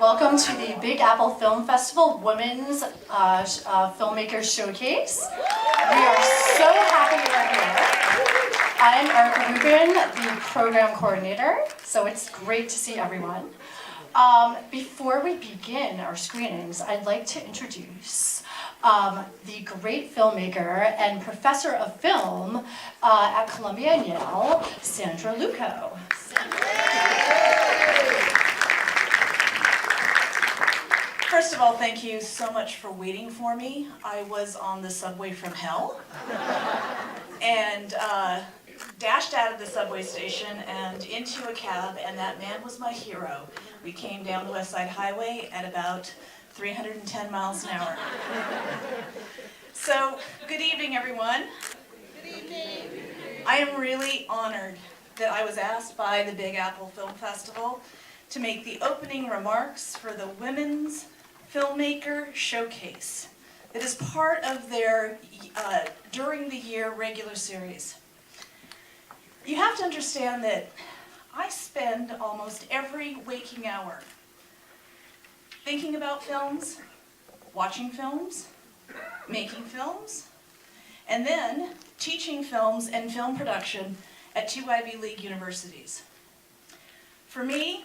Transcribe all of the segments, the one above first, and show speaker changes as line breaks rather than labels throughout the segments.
Welcome to the Big Apple Film Festival Women's Filmmaker Showcase. We are so happy you're here. I'm Erica Rubin, the program coordinator, so it's great to see everyone. Before we begin our screenings, I'd like to introduce the great filmmaker and professor of film at Columbia and Yale, Sandra Luckow.
First of all, thank you so much for waiting for me. I was on the subway from hell and dashed out of the subway station and into a cab, and that man was my hero. We came down the West Side Highway at about 310 miles an hour. So, good evening, everyone. Good evening. I am really honored that I was asked by the Big Apple Film Festival to make the opening remarks for the Women's Filmmaker Showcase that is part of their during the year regular series. You have to understand that I spend almost every waking hour thinking about films, watching films, making films, and then teaching films and film production at 2 Ivy League universities. For me,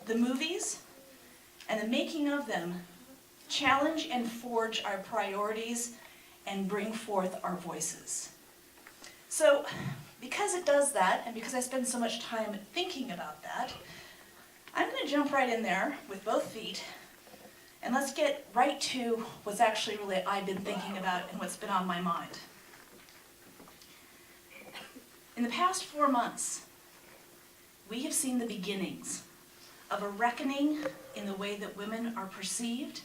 the movies and the making of them challenge and forge our priorities and bring forth our voices. So, because it does that, and because I spend so much time thinking about that, I'm going to jump right in there with both feet, and let's get right to what's actually really I've been thinking about and what's been on my mind. In the past 4 months, we have seen the beginnings of a reckoning in the way that women are perceived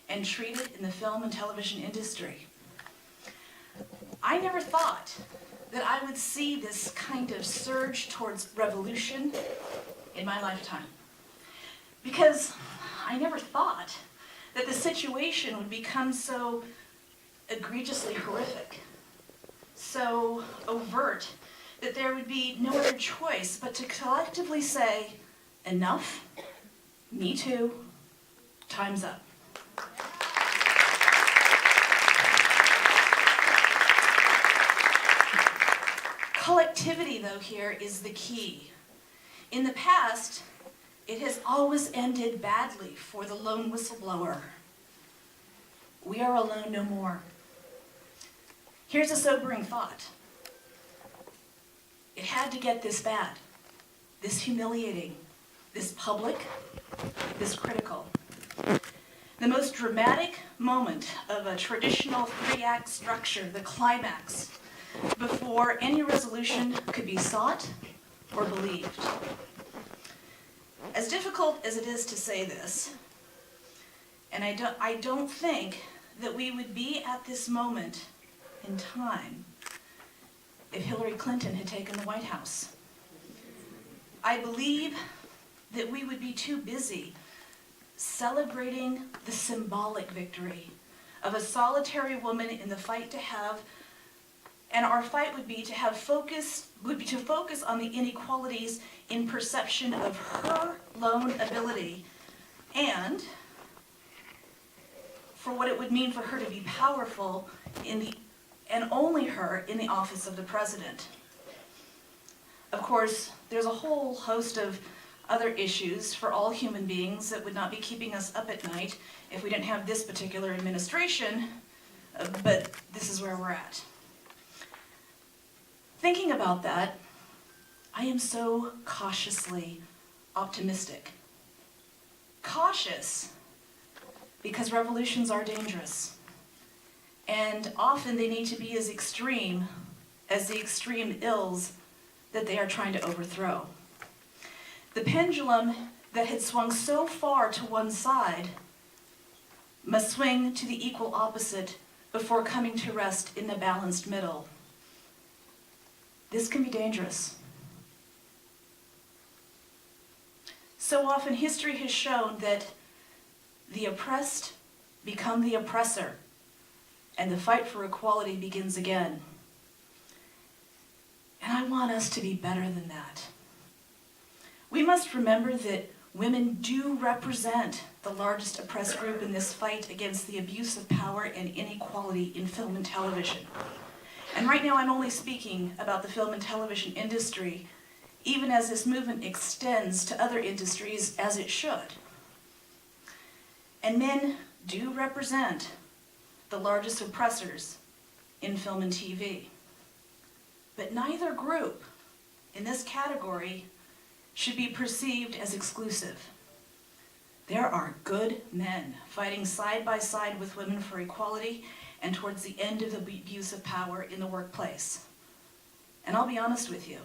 and treated in the film and television industry. I never thought that I would see this kind of surge towards revolution in my lifetime, because I never thought that the situation would become so egregiously horrific, so overt, that there would be no other choice but to collectively say, enough, me too, time's up. Collectivity, though, here is the key. In the past, it has always ended badly for the lone whistleblower. We are alone no more. Here's a sobering thought. It had to get this bad, this humiliating, this public, this critical. The most dramatic moment of a traditional 3-act structure, the climax, before any resolution could be sought or believed. As difficult as it is to say this, and I don't think that we would be at this moment in time if Hillary Clinton had taken the White House. I believe that we would be too busy celebrating the symbolic victory of a solitary woman in the fight to have, and our fight would be to focus on the inequalities in perception of her lone ability, and for what it would mean for her to be powerful and only her in the office of the president. Of course, there's a whole host of other issues for all human beings that would not be keeping us up at night if we didn't have this particular administration, but this is where we're at. Thinking about that, I am so cautiously optimistic. Cautious because revolutions are dangerous, and often they need to be as extreme as the extreme ills that they are trying to overthrow. The pendulum that had swung so far to one side must swing to the equal opposite before coming to rest in the balanced middle. This can be dangerous. So often history has shown that the oppressed become the oppressor, and the fight for equality begins again. And I want us to be better than that. We must remember that Women do represent the largest oppressed group in this fight against the abuse of power and inequality in film and television. And right now I'm only speaking about the film and television industry, even as this movement extends to other industries, as it should. And men do represent the largest oppressors in film and TV. But neither group in this category should be perceived as exclusive. There are good men fighting side by side with women for equality and towards the end of the abuse of power in the workplace. And I'll be honest with you,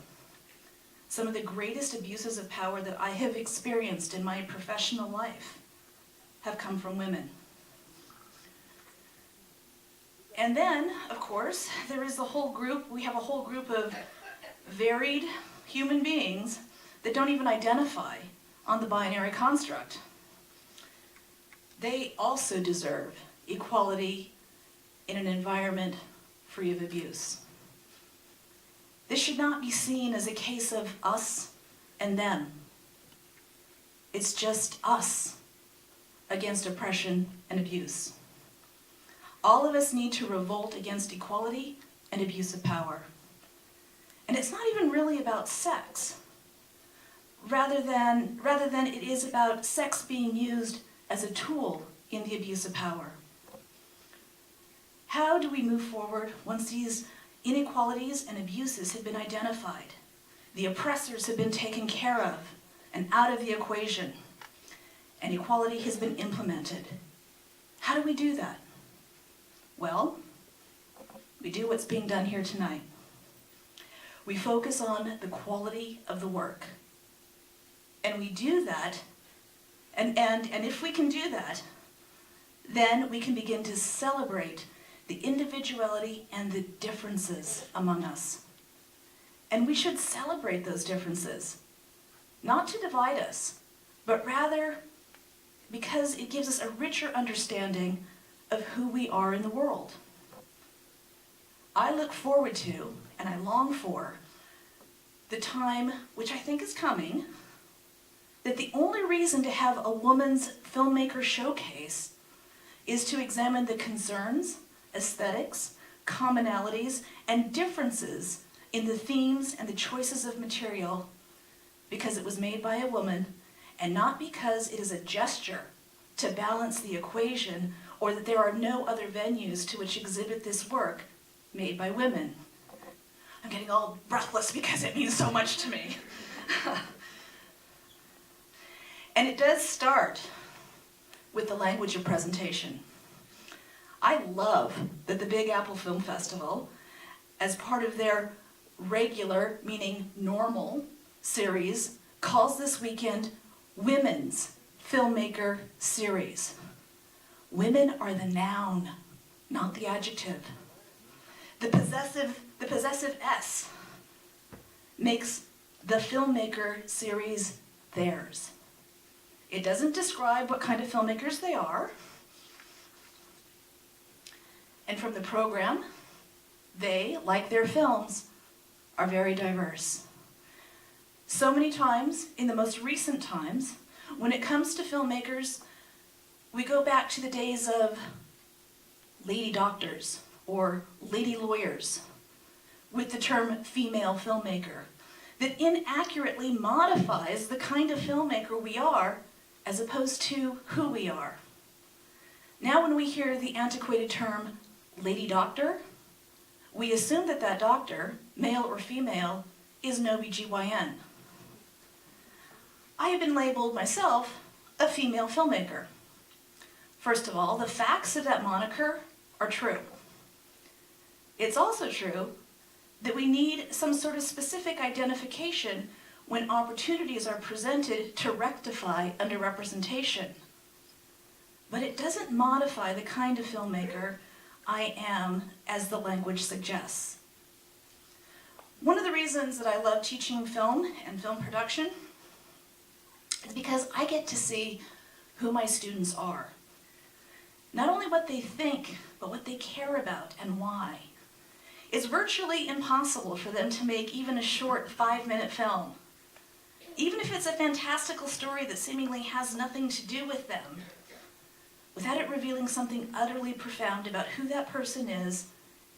some of the greatest abuses of power that I have experienced in my professional life have come from women. And then, of course, there is the whole group, we have a whole group of varied human beings that don't even identify on the binary construct. They also deserve equality in an environment free of abuse. This should not be seen as a case of us and them. It's just us against oppression and abuse. All of us need to revolt against equality and abuse of power. And it's not even really about sex, rather than it is about sex being used as a tool in the abuse of power. How do we move forward once these inequalities and abuses have been identified? The oppressors have been taken care of and out of the equation, and equality has been implemented. How do we do that? Well, we do what's being done here tonight. We focus on the quality of the work. And we do that, and if we can do that, then we can begin to celebrate the individuality and the differences among us. And we should celebrate those differences, not to divide us, but rather because it gives us a richer understanding of who we are in the world. I look forward to, and I long for, the time, which I think is coming, that the only reason to have a woman's filmmaker showcase is to examine the concerns, aesthetics, commonalities, and differences in the themes and the choices of material because it was made by a woman and not because it is a gesture to balance the equation or that there are no other venues to which exhibit this work made by women. I'm getting all breathless because it means so much to me. And it does start with the language of presentation. I love that the Big Apple Film Festival, as part of their regular, meaning normal, series, calls this weekend Women's Filmmaker Series. Women are the noun, not the adjective. The possessive S makes the Filmmaker Series theirs. It doesn't describe what kind of filmmakers they are. And from the program, they, like their films, are very diverse. So many times, in the most recent times, when it comes to filmmakers, we go back to the days of lady doctors or lady lawyers with the term female filmmaker that inaccurately modifies the kind of filmmaker we are as opposed to who we are. Now when we hear the antiquated term lady doctor, we assume that that doctor, male or female, is an OBGYN. I have been labeled myself a female filmmaker. First of all, the facts of that moniker are true. It's also true that we need some sort of specific identification when opportunities are presented to rectify underrepresentation. But it doesn't modify the kind of filmmaker I am, as the language suggests. One of the reasons that I love teaching film and film production is because I get to see who my students are. Not only what they think, but what they care about and why. It's virtually impossible for them to make even a short 5-minute film even if it's a fantastical story that seemingly has nothing to do with them, without it revealing something utterly profound about who that person is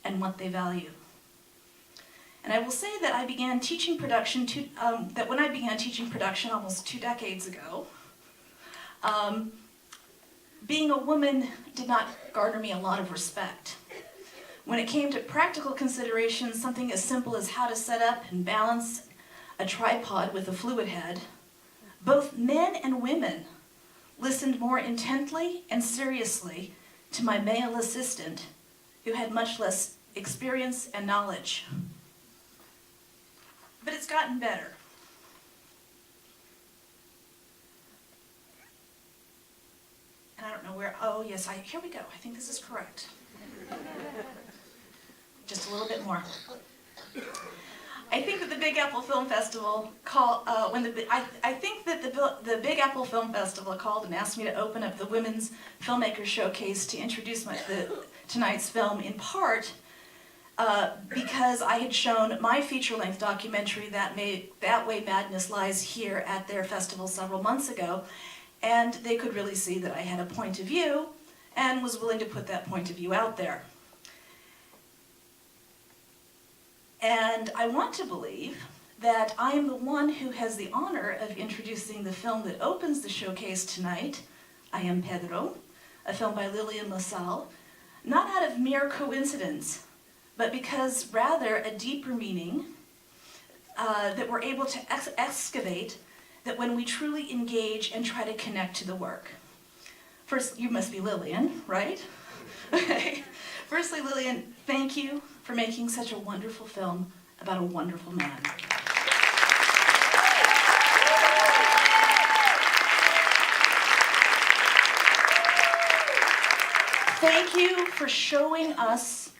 and what they value. And I will say that I began teaching production, when I began teaching production almost 2 decades ago, being a woman did not garner me a lot of respect. When it came to practical considerations, something as simple as how to set up and balance a tripod with a fluid head, both men and women listened more intently and seriously to my male assistant, who had much less experience and knowledge. But it's gotten better. And I don't know where, oh yes, here we go. I think this is correct. Just a little bit more. I think that the Big Apple Film Festival I think that the Big Apple Film Festival called and asked me to open up the Women's Filmmaker Showcase to introduce tonight's film, in part because I had shown my feature-length documentary, That Way Madness Lies, here at their festival several months ago, and they could really see that I had a point of view and was willing to put that point of view out there. And I want to believe that I am the one who has the honor of introducing the film that opens the showcase tonight, I Am Pedro, a film by Lillian LaSalle, not out of mere coincidence, but because rather a deeper meaning that we're able to excavate that when we truly engage and try to connect to the work. First, you must be Lillian, right? Okay. Firstly, Lillian, thank you for making such a wonderful film about a wonderful man. Thank you for showing us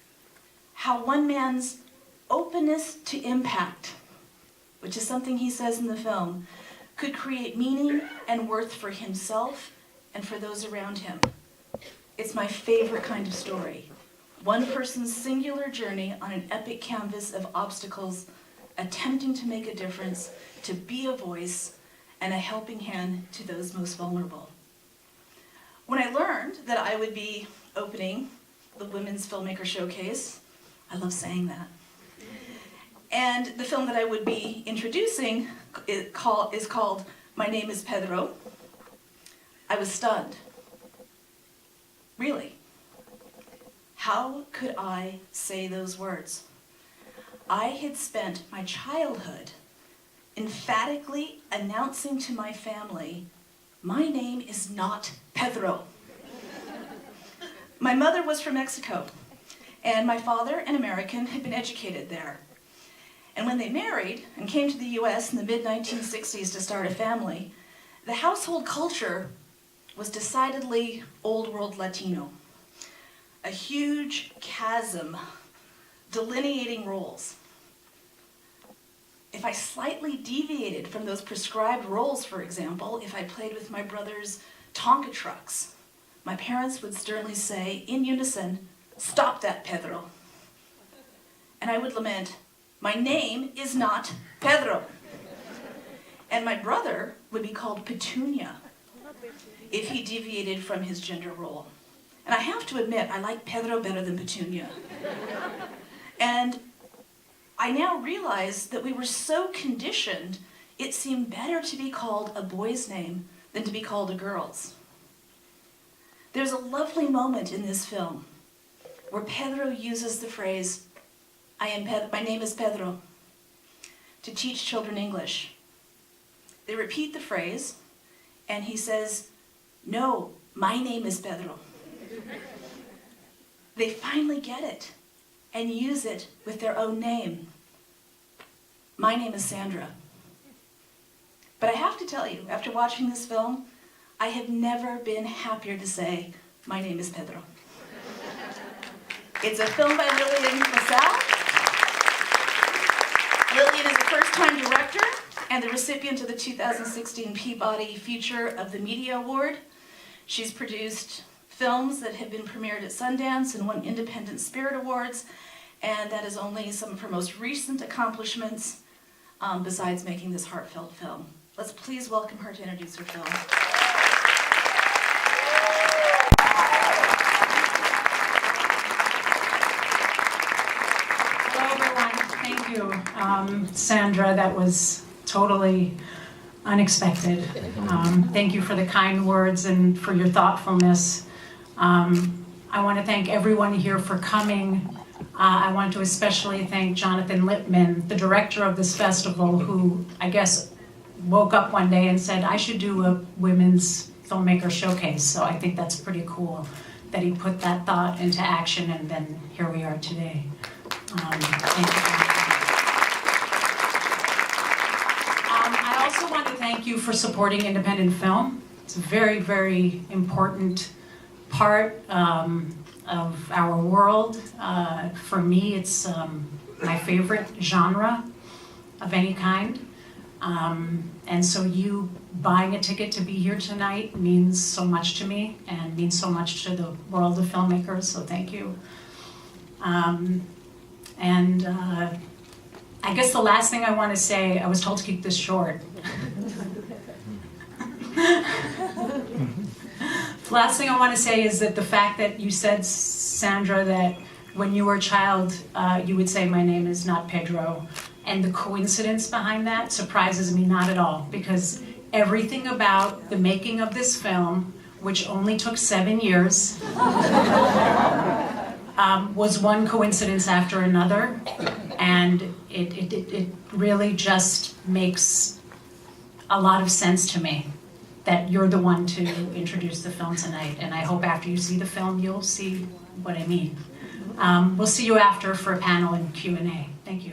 how one man's openness to impact, which is something he says in the film, could create meaning and worth for himself and for those around him. It's my favorite kind of story. One person's singular journey on an epic canvas of obstacles, attempting to make a difference, to be a voice, and a helping hand to those most vulnerable. When I learned that I would be opening the Women's Filmmaker Showcase, I love saying that, and the film that I would be introducing is called My Name is Pedro, I was stunned. Really? How could I say those words? I had spent my childhood emphatically announcing to my family, my name is not Pedro. My mother was from Mexico, and my father, an American, had been educated there. And when they married and came to the US in the mid-1960s to start a family, the household culture was decidedly old world Latino. A huge chasm delineating roles. If I slightly deviated from those prescribed roles, for example, if I played with my brother's Tonka trucks, my parents would sternly say, in unison, "Stop that, Pedro." And I would lament, "My name is not Pedro." And my brother would be called Petunia if he deviated from his gender role. And I have to admit, I like Pedro better than Petunia. And I now realize that we were so conditioned, it seemed better to be called a boy's name than to be called a girl's. There's a lovely moment in this film where Pedro uses the phrase, my name is Pedro, to teach children English. They repeat the phrase, and he says, "No, my name is Pedro." They finally get it and use it with their own name. My name is Sandra. But I have to tell you, after watching this film, I have never been happier to say, my name is Pedro. It's a film by Lillian LaSalle. Lillian is a first-time director and the recipient of the 2016 Peabody Future of the Media Award. She's produced films that have been premiered at Sundance and won Independent Spirit Awards, and that is only some of her most recent accomplishments, besides making this heartfelt film. Let's please welcome her to introduce her film.
Hello, everyone. Thank you, Sandra. That was totally unexpected. Thank you for the kind words and for your thoughtfulness. I want to thank everyone here for coming. I want to especially thank Jonathan Lippman, the director of this festival, who I guess woke up one day and said, I should do a women's filmmaker showcase. So I think that's pretty cool that he put that thought into action, and then here we are today. Thank you. I also want to thank you for supporting independent film. It's a very, very important part of our world. For me, it's my favorite genre of any kind. And so you buying a ticket to be here tonight means so much to me and means so much to the world of filmmakers, so thank you. I guess the last thing I want to say, I was told to keep this short. The last thing I want to say is that the fact that you said, Sandra, that when you were a child, you would say, my name is not Pedro. And the coincidence behind that surprises me not at all, because everything about the making of this film, which only took 7 years, was one coincidence after another. And it really just makes a lot of sense to me that you're the one to introduce the film tonight. And I hope after you see the film, you'll see what I mean. We'll see you after for a panel and Q&A. Thank you.